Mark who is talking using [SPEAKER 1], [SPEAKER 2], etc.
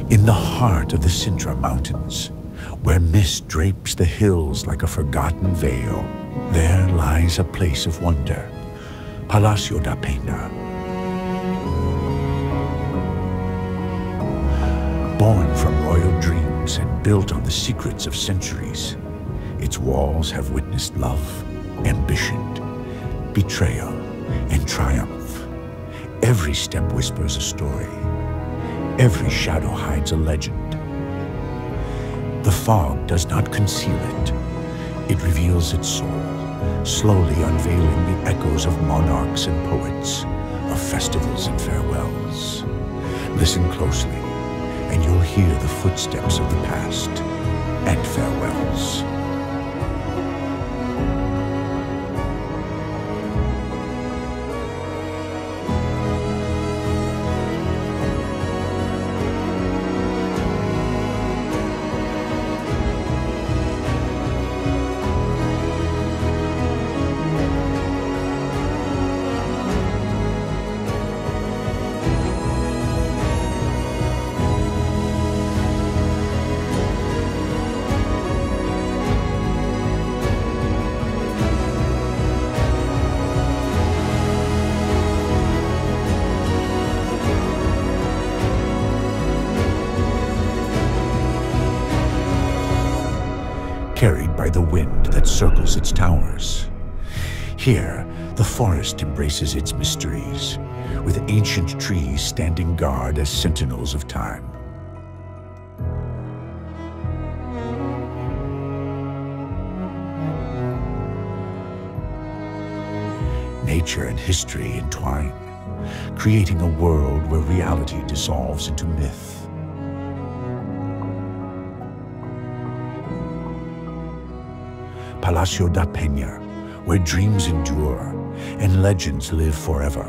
[SPEAKER 1] In the heart of the Sintra Mountains, where mist drapes the hills like a forgotten veil, there lies a place of wonder, Palácio da Pena. Born from royal dreams and built on the secrets of centuries, its walls have witnessed love, ambition, betrayal, and triumph. Every step whispers a story. Every shadow hides a legend. The fog does not conceal it. It reveals its soul, slowly unveiling the echoes of monarchs and poets, of festivals and farewells. Listen closely, and you'll hear the footsteps of the past and farewells. Carried by the wind that circles its towers. Here, the forest embraces its mysteries, with ancient trees standing guard as sentinels of time. Nature and history entwine, creating a world where reality dissolves into myth. Palácio da Pena, where dreams endure and legends live forever.